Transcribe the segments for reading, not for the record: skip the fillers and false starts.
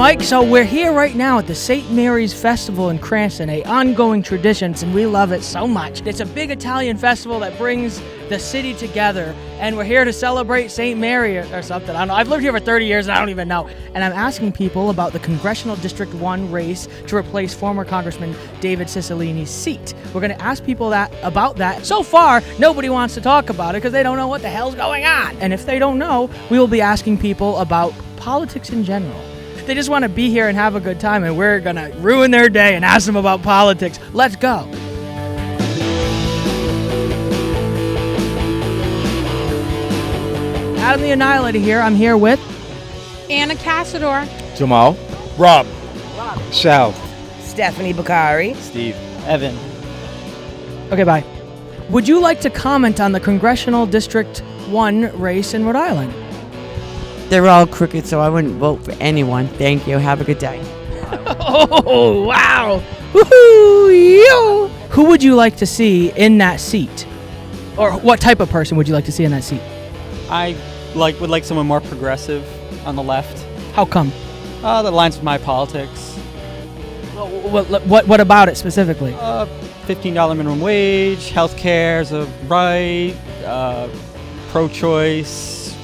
Mike. So we're here right now at the St. Mary's Festival in Cranston, a ongoing tradition, and we love it so much. It's a big Italian festival that brings the city together, and we're here to celebrate St. Mary or something. I don't know. I've lived here for 30 years, and I don't even know. And I'm asking people about the Congressional District 1 race to replace former Congressman David Cicilline's seat. We're going to ask people about that. So far, nobody wants to talk about it because they don't know what the hell's going on. And if they don't know, we will be asking people about politics in general. They just want to be here and have a good time, and we're going to ruin their day and ask them about politics. Let's go. Adam the Annihilator here. I'm here with Anna Cassador, Jamal, Rob, Sal, Stephanie Bakari, Steve, Evan. Okay, bye. Would you like to comment on the Congressional District 1 race in Rhode Island? They're all crooked, so I wouldn't vote for anyone. Thank you. Have a good day. Oh, wow. Woohoo! Yo! Who would you like to see in that seat? Or what type of person would you like to see in that seat? I would like someone more progressive on the left. How come? That aligns with my politics. What about it specifically? $15 minimum wage, healthcare is a right, pro-choice,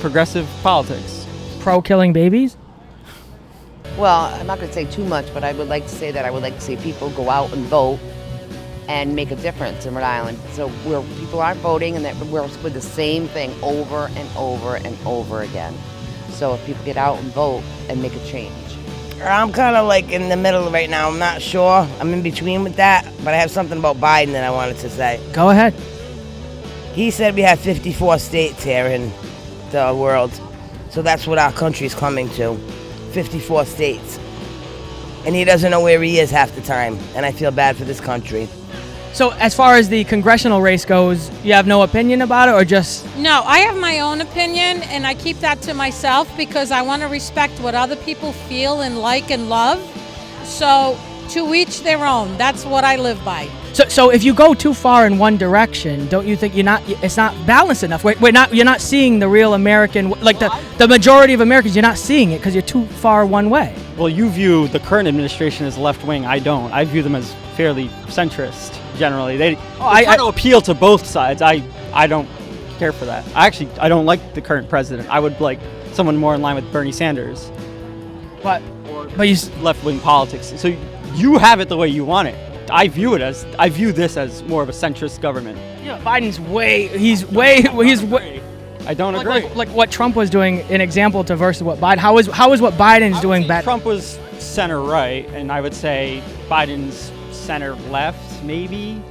progressive politics. Pro-killing babies? Well, I'm not going to say too much, but I would like to say that I would like to see people go out and vote and make a difference in Rhode Island. So where people aren't voting and that we're with the same thing over and over and over again. So if people get out and vote and make a change. I'm kind of like in the middle right now. I'm not sure. I'm in between with that, but I have something about Biden that I wanted to say. Go ahead. He said we have 54 states here in the world. So that's what our country's coming to. 54 states. And he doesn't know where he is half the time. And I feel bad for this country. So as far as the congressional race goes, you have no opinion about it or just... No, I have my own opinion, and I keep that to myself because I want to respect what other people feel and like and love. So to each their own. That's what I live by. So if you go too far in one direction, don't you think it's not balanced enough? You're not seeing the real American, like the majority of Americans, you're not seeing it because you're too far one way. Well, you view the current administration as left-wing. I don't. I view them as fairly centrist, generally. They try to appeal to both sides. I don't care for that. I don't like the current president. I would like someone more in line with Bernie Sanders. But you left-wing politics. So you have it the way you want it. I view this as more of a centrist government. Yeah, Biden's he's way. I don't agree. Like what Trump was doing, an example to versus what Biden. How is what Biden's doing better? Trump was center right, and I would say Biden's center left, maybe.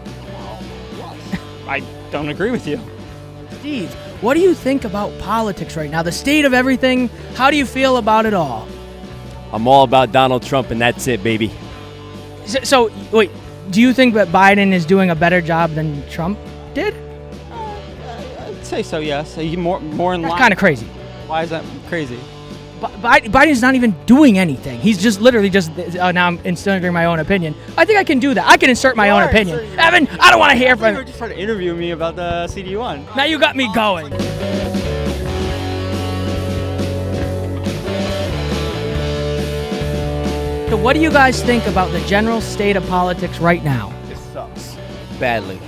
I don't agree with you. Steve, what do you think about politics right now? The state of everything. How do you feel about it all? I'm all about Donald Trump, and that's it, baby. So wait, do you think that Biden is doing a better job than Trump did? I'd say so, yes. More in line. That's kind of crazy. Why is that crazy? Biden's not even doing anything. He's just literally now I'm inserting my own opinion. I think I can do that. I can insert my own opinion. Evan, I don't want to hear from you. You were just trying to interview me about the CD1. Now you got me going. So what do you guys think about the general state of politics right now? It sucks. Badly.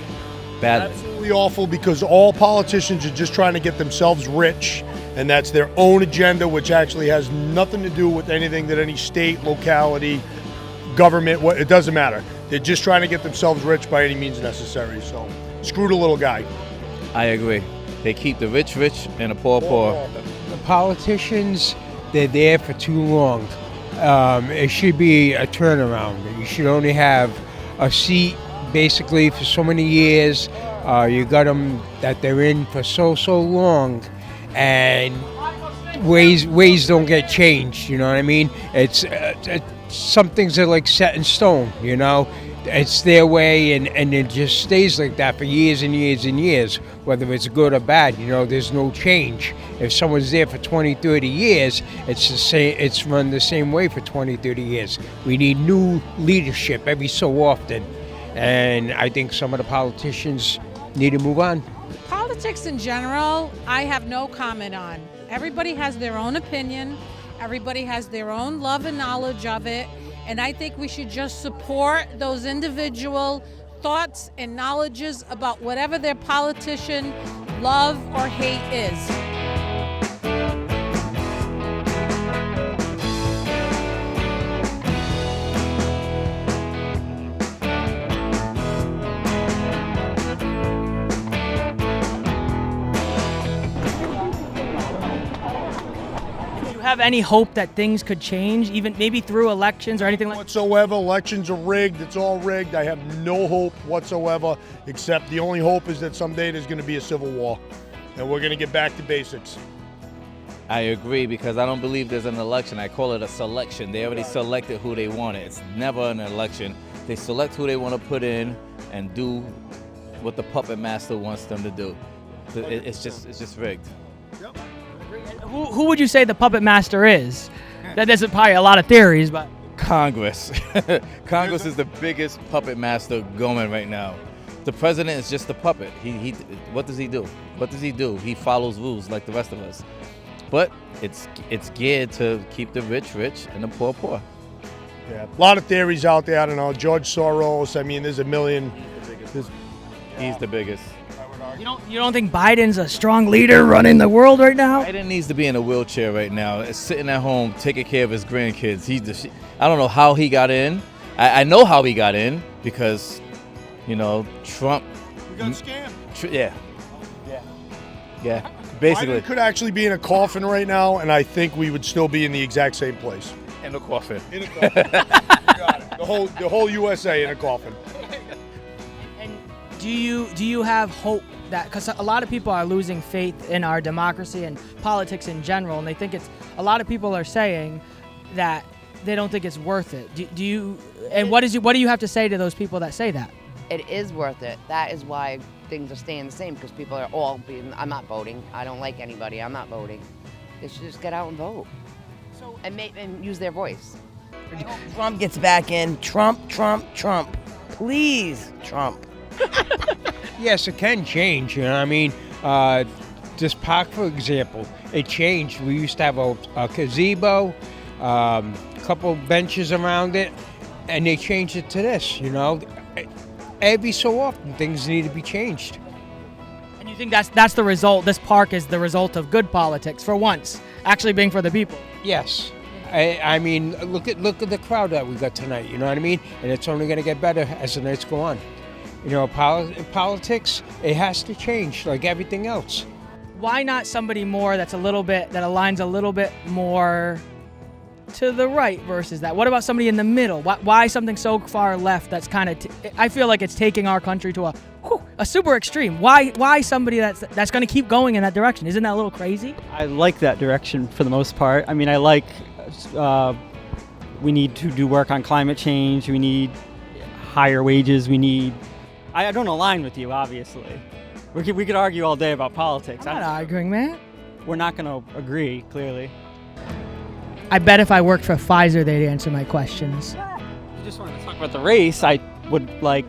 Absolutely awful because all politicians are just trying to get themselves rich, and that's their own agenda, which actually has nothing to do with anything that any state, locality, government, it doesn't matter. They're just trying to get themselves rich by any means necessary. So screw the little guy. I agree. They keep the rich rich and the poor poor. The politicians, they're there for too long. It should be a turnaround. You should only have a seat basically for so many years. You got them that they're in for so long, and ways don't get changed. You know what I mean? It's some things are like set in stone. It's their way, and it just stays like that for years and years and years, whether it's good or bad. There's no change. If someone's there for 20, 30 years, it's the same. It's run the same way for 20, 30 years. We need new leadership every so often, and I think some of the politicians need to move on. Politics in general, I have no comment on. Everybody has their own opinion, Everybody has their own love and knowledge of it. And I think we should just support those individual thoughts and knowledges about whatever their politician love or hate is. Have any hope that things could change, even maybe through elections or anything like that? Whatsoever. Elections are rigged. It's all rigged. I have no hope whatsoever, except the only hope is that someday there's going to be a civil war, and we're going to get back to basics. I agree, because I don't believe there's an election. I call it a selection. They already selected who they wanted. It's never an election. They select who they want to put in and do what the puppet master wants them to do. It's just rigged. Yep. Who would you say the puppet master is? There's probably a lot of theories, but Congress. Congress is the biggest puppet master going right now. The president is just a puppet. He what does he do? What does he do? He follows rules like the rest of us. But it's geared to keep the rich rich and the poor poor. Yeah, a lot of theories out there. I don't know. George Soros. I mean, there's a million. He's the biggest. you don't think Biden's a strong leader running the world right now? Biden needs to be in a wheelchair right now, sitting at home taking care of his grandkids. I don't know how he got in. I know how he got in because, Trump. We got scammed. Yeah. Basically. Biden could actually be in a coffin right now, and I think we would still be in the exact same place. In a coffin. In a coffin. You got it. The whole USA in a coffin. And do you have hope that, because a lot of people are losing faith in our democracy and politics in general, and they think a lot of people are saying that they don't think it's worth it. Do you? And what do you have to say to those people that say that? It is worth it. That is why things are staying the same, because people are all being, I'm not voting. I don't like anybody. I'm not voting. They should just get out and vote. And use their voice. Trump gets back in. Trump. Please, Trump. Yes, it can change. I mean, this park, for example, it changed. We used to have a gazebo, a couple benches around it, and they changed it to this. Every so often, things need to be changed. And you think that's the result? This park is the result of good politics for once, actually being for the people. Yes. I mean, look at the crowd that we got tonight. You know what I mean? And it's only going to get better as the nights go on. Politics, it has to change like everything else. Why not somebody more that aligns a little bit more to the right versus that? What about somebody in the middle? Why something so far left that's kind of I feel like it's taking our country to a super extreme. Why somebody that's going to keep going in that direction? Isn't that a little crazy? I like that direction for the most part. I mean, I like we need to do work on climate change. We need higher wages. I don't align with you, obviously. We could argue all day about politics. I'm not arguing, man. We're not going to agree, clearly. I bet if I worked for Pfizer, they'd answer my questions. If you just wanted to talk about the race, I would like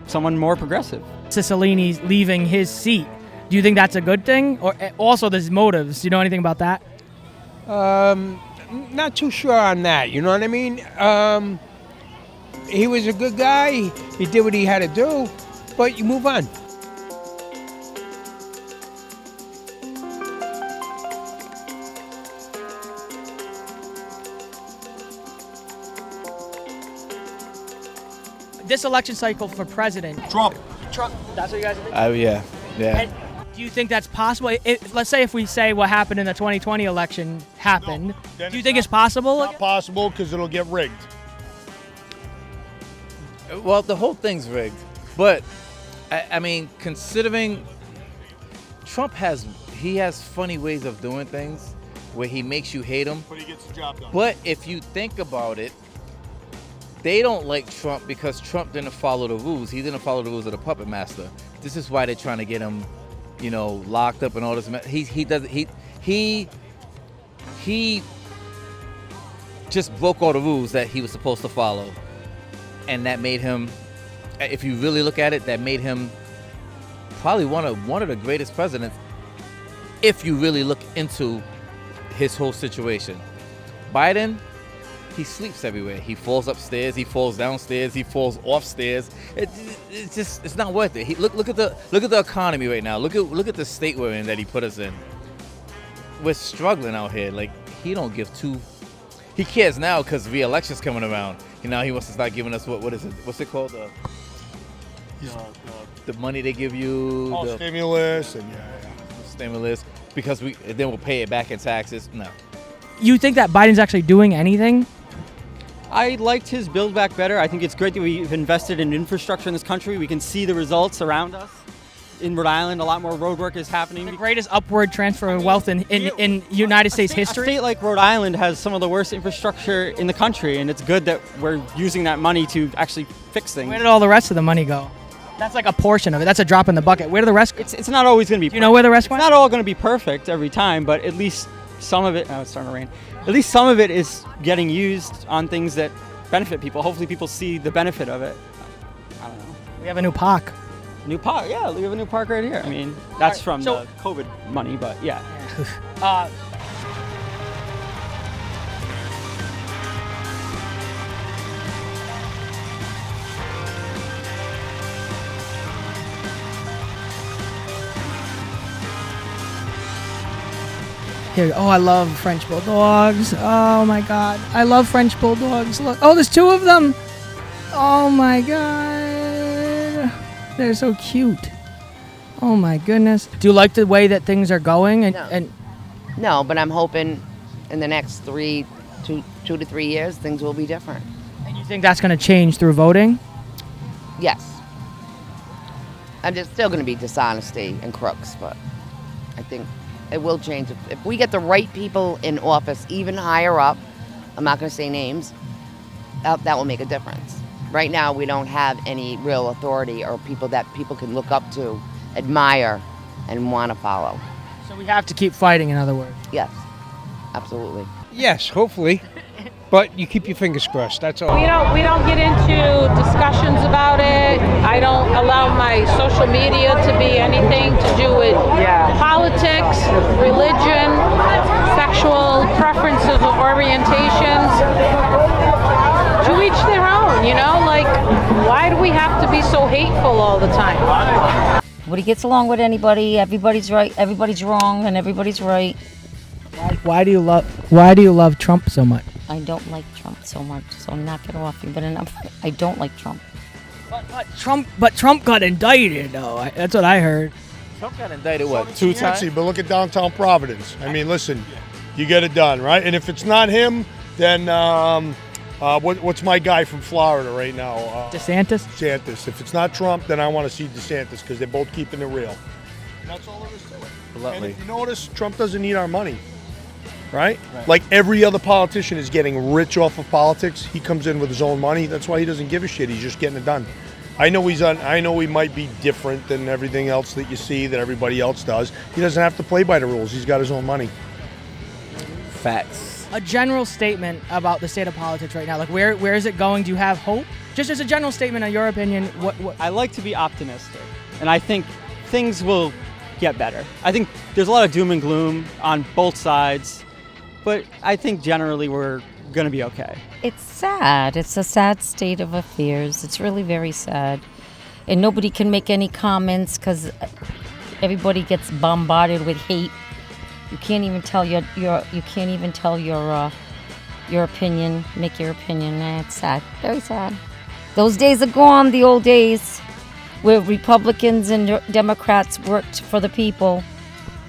someone more progressive. Cicilline's leaving his seat. Do you think that's a good thing? Or also there's motives. Do you know anything about that? Not too sure on that. You know what I mean? He was a good guy. He did what he had to do, but you move on. This election cycle for president. Trump. That's what you guys think? Yeah. And do you think that's possible? Let's say if we say what happened in the 2020 election happened, do you think it's possible? It's not possible because it'll get rigged. Well, the whole thing's rigged. But, I mean, considering Trump has funny ways of doing things where he makes you hate him. But he gets the job done. But if you think about it, they don't like Trump because Trump didn't follow the rules. He didn't follow the rules of the puppet master. This is why they're trying to get him, locked up and all this. He just broke all the rules that he was supposed to follow. And that made him, if you really look at it, that made him probably one of the greatest presidents if you really look into his whole situation. Biden, he sleeps everywhere. He falls upstairs, he falls downstairs, he falls off stairs. It's not worth it. Look at the economy right now. Look at the state we're in that he put us in. We're struggling out here. Like, he don't give two. He cares now because re-election's coming around. He wants to start giving us what is it? What's it called? The money they give you. Oh, stimulus and stimulus, because then we'll pay it back in taxes. No. You think that Biden's actually doing anything? I liked his Build Back Better. I think it's great that we've invested in infrastructure in this country. We can see the results around us. In Rhode Island, a lot more road work is happening. The greatest upward transfer of wealth in United States history. A state like Rhode Island has some of the worst infrastructure in the country, and it's good that we're using that money to actually fix things. Where did all the rest of the money go? That's like a portion of it. That's a drop in the bucket. Where do the rest go? It's not always going to be. Do you know where the rest went? It's not all going to be perfect every time, but at least some of it. Oh, it's starting to rain. At least some of it is getting used on things that benefit people. Hopefully, people see the benefit of it. I don't know. We have a new park. New park, yeah. We have a new park right here. I mean, that's from the COVID money, but yeah. Here, I love French Bulldogs. Oh my God, I love French Bulldogs. Look, there's two of them. Oh my God. They're so cute. Oh my goodness. Do you like the way that things are going? No, but I'm hoping in the next 2 to 3 years, things will be different. And you think that's going to change through voting? Yes. I'm just still going to be dishonesty and crooks, but I think it will change. If we get the right people in office, even higher up, I'm not going to say names, that will make a difference. Right now, we don't have any real authority or people that people can look up to, admire, and want to follow. So we have to keep fighting, in other words. Yes, absolutely. Yes, hopefully. But you keep your fingers crossed, that's all. We don't get into discussions about it. I don't allow my social media to be anything to do with politics, religion, sexual preferences or orientations. To each their own, like, why do we have to be so hateful all the time? Nobody gets along with anybody. Everybody's right, everybody's wrong, and everybody's right. Why do you love Trump so much? I don't like Trump so much, so I'm not gonna offer you, but enough. I don't like Trump. But Trump got indicted, though. That's what I heard. Trump got indicted, what, 2 times? But look at downtown Providence. I mean, listen, you get it done, right? And if it's not him, then what's my guy from Florida right now? DeSantis? DeSantis. If it's not Trump, then I want to see DeSantis because they're both keeping it real. And that's all there is to it. And if you notice, Trump doesn't need our money, right? Like every other politician is getting rich off of politics. He comes in with his own money. That's why he doesn't give a shit. He's just getting it done. I know he might be different than everything else that you see that everybody else does. He doesn't have to play by the rules. He's got his own money. Facts. A general statement about the state of politics right now. Like, where is it going? Do you have hope? Just as a general statement, in your opinion, what? I like to be optimistic, and I think things will get better. I think there's a lot of doom and gloom on both sides, but I think generally we're going to be okay. It's sad. It's a sad state of affairs. It's really very sad, and nobody can make any comments because everybody gets bombarded with hate. You can't even tell your opinion, make your opinion. It's sad, very sad. Those days are gone, the old days, where Republicans and Democrats worked for the people.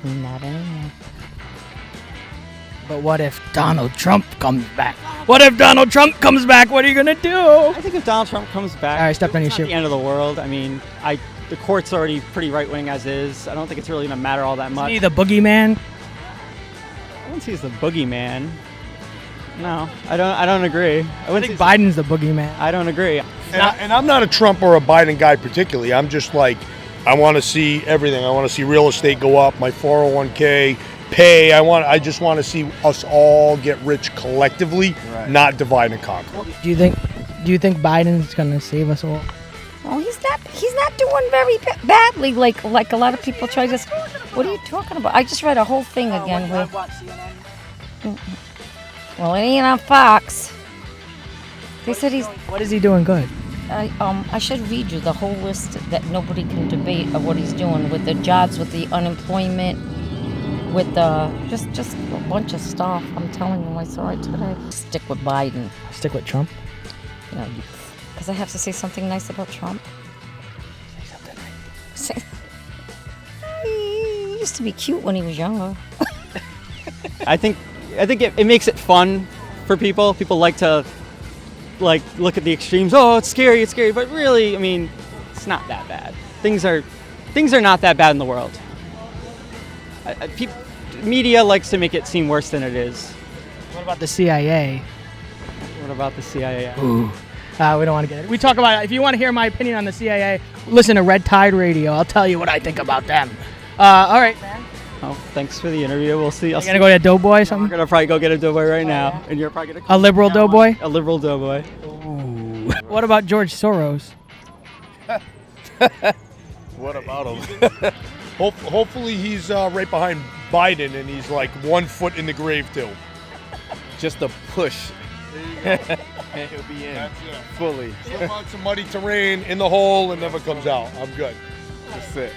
Not anymore. But what if Donald Trump comes back? What if Donald Trump comes back? What are you gonna do? I think if Donald Trump comes back, all right, step on your it's shoe. not the end of the world. I mean, the court's already pretty right wing as is. I don't think it's really gonna matter all that much. Is he the boogeyman? I wouldn't say he's the boogeyman. No, I don't agree. I think Biden's the boogeyman. I don't agree. And I'm not a Trump or a Biden guy particularly. I'm just like, I want to see everything. I want to see real estate go up, my 401k pay. I just want to see us all get rich collectively, not divide and conquer. Do you think Biden's gonna save us all? Oh, he's not doing very badly like a lot of people try to. What are you talking about? I just read a whole thing again. Well, it ain't on Fox. They said he's. What is he doing good? I should read you the whole list that nobody can debate of what he's doing with the jobs, with the unemployment, with the just a bunch of stuff. I'm telling you, I saw it today. Stick with Biden. Stick with Trump. You know, because I have to say something nice about Trump. Say something nice. He used to be cute when he was younger. I think it makes it fun for people. People like to look at the extremes. Oh, it's scary, but really, I mean, it's not that bad. Things are not that bad in the world. Media likes to make it seem worse than it is. What about the CIA? What about the CIA? Ooh. We don't want to get it. We talk about it. If you want to hear my opinion on the CIA, listen to Red Tide Radio. I'll tell you what I think about them. All right, man. Oh, thanks for the interview. We'll see. You're going to go to a doughboy or something? We're going to probably go get a doughboy right now. And you're probably going to... A liberal doughboy? A liberal doughboy. Ooh. What about George Soros? What about him? Hopefully he's right behind Biden and he's like 1 foot in the grave too. Just a push. And he'll be in fully. Slip on some muddy terrain in the hole and never comes out. I'm good. That's it.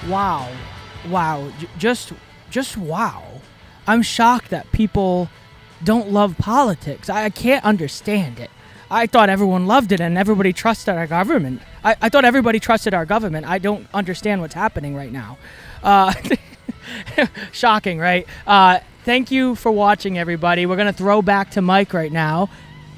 Wow. Just wow. I'm shocked that people don't love politics. I can't understand it. I thought everyone loved it and everybody trusted our government. I thought everybody trusted our government. I don't understand what's happening right now. Shocking, right? Thank you for watching, everybody. We're going to throw back to Mike right now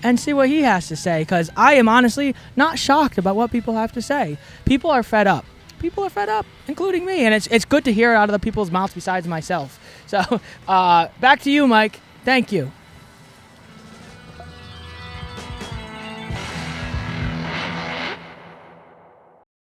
and see what he has to say, because I am honestly not shocked about what people have to say. People are fed up. People are fed up, including me, and it's good to hear it out of the people's mouths besides myself. So back to you, Mike. Thank you.